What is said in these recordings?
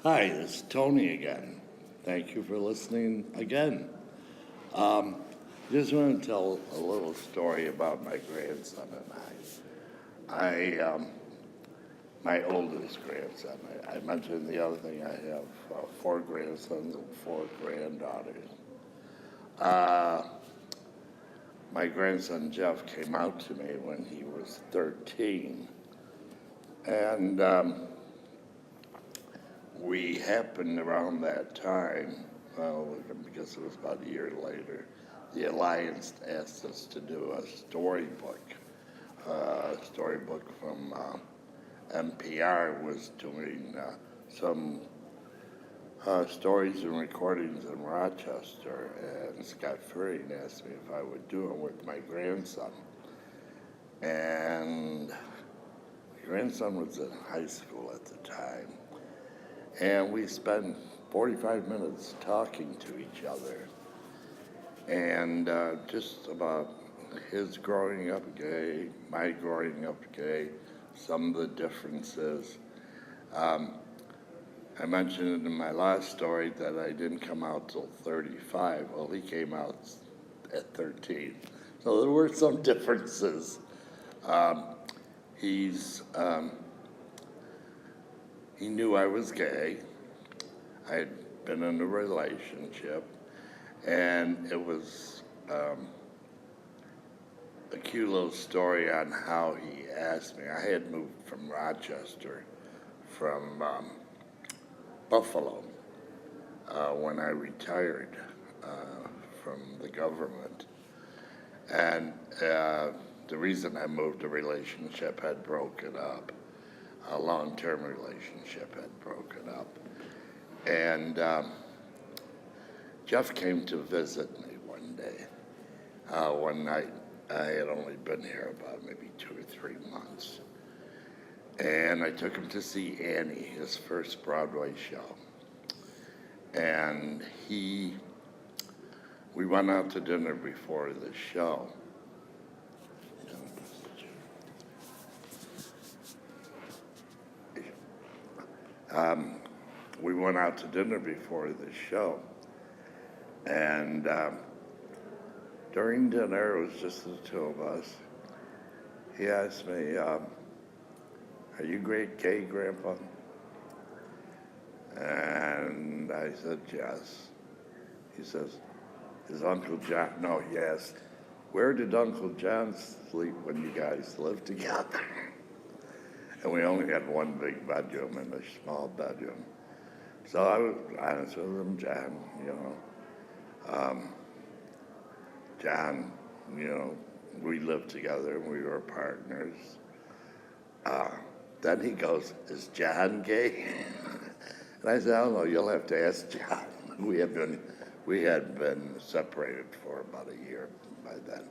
Hi, this is Tony again. Thank you for listening again. Just want to tell a little story about my grandson and I. My oldest grandson. I mentioned the other thing. I have four grandsons and four granddaughters. Uh, my grandson Jeff came out to me when he was 13, and we happened around that time, well, because it was about a year later, the Alliance asked us to do a storybook. A storybook from NPR was doing some stories and recordings in Rochester, and Scott Perri asked me if I would do it with my grandson. And my grandson was in high school at the time, and we spent 45 minutes talking to each other, and just about his growing up gay, my growing up gay, some of the differences. I mentioned in my last story that I didn't come out till 35. Well, he came out at 13. So there were some differences. He knew I was gay. I had been in a relationship, and it was a cute little story on how he asked me. I had moved from Rochester, from Buffalo, when I retired from the government. And the reason I moved, the relationship had broken up. A long-term relationship had broken up. And Jeff came to visit me one day, one night. I had only been here about maybe 2 or 3 months. And I took him to see Annie, his first Broadway show. And we went out to dinner before the show. We went out to dinner before the show. And during dinner, it was just the two of us. He asked me, are you great gay, Grandpa? And I said, yes. He says, is Uncle John, no, he asked, where did Uncle John sleep when you guys lived together? And we only had one big bedroom and a small bedroom. So I was honest with him, John, John, we lived together and we were partners. Then he goes, is John gay? And I said, I don't know, you'll have to ask John. We had been separated for about a year by then.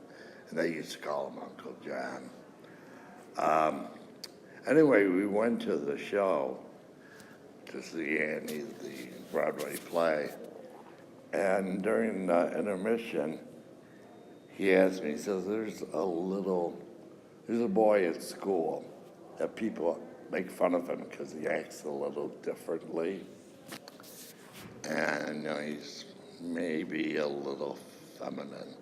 And they used to call him Uncle John. Anyway, we went to the show to see Annie, the Broadway play. And during the intermission, he asked me, he says, there's a boy at school that people make fun of him because he acts a little differently. And he's maybe a little feminine.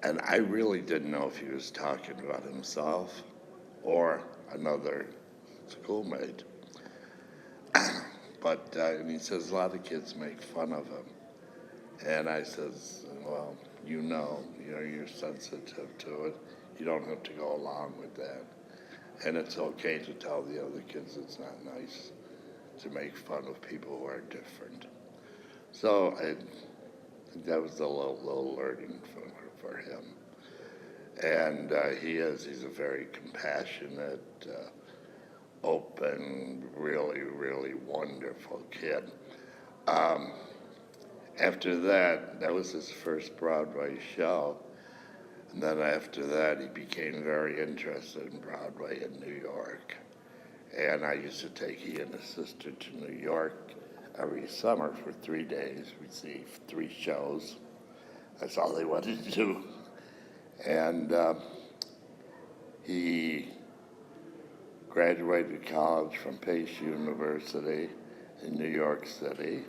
And I really didn't know if he was talking about himself or another schoolmate. But and he says a lot of kids make fun of him. And I says, well, you're sensitive to it. You don't have to go along with that. And it's okay to tell the other kids it's not nice to make fun of people who are different. So I think that was a little learning for him. And he's a very compassionate, open, really, really wonderful kid. After that was his first Broadway show. And then after that, he became very interested in Broadway in New York. And I used to take he and his sister to New York every summer for 3 days. We'd see 3 shows. That's all they wanted to do. And he graduated college from Pace University in New York City,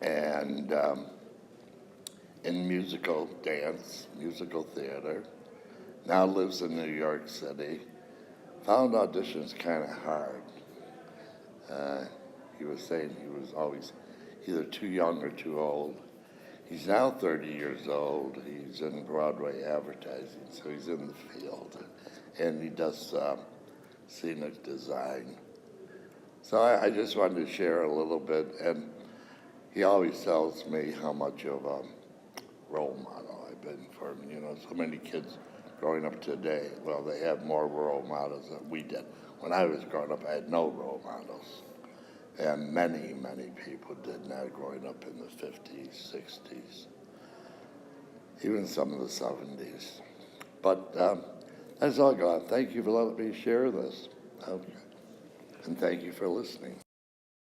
and in musical dance, musical theater. Now lives in New York City. Found auditions kind of hard. He was saying he was always either too young or too old. He's now 30 years old. He's in Broadway advertising, so he's in the field. And he does scenic design. So I just wanted to share a little bit. And he always tells me how much of a role model I've been for him. You know, so many kids growing up today, well, they have more role models than we did. When I was growing up, I had no role models. And many, many people did not growing up in the 50s, 60s, even some of the 70s. But that's all, God. Thank you for letting me share this. Okay. And thank you for listening.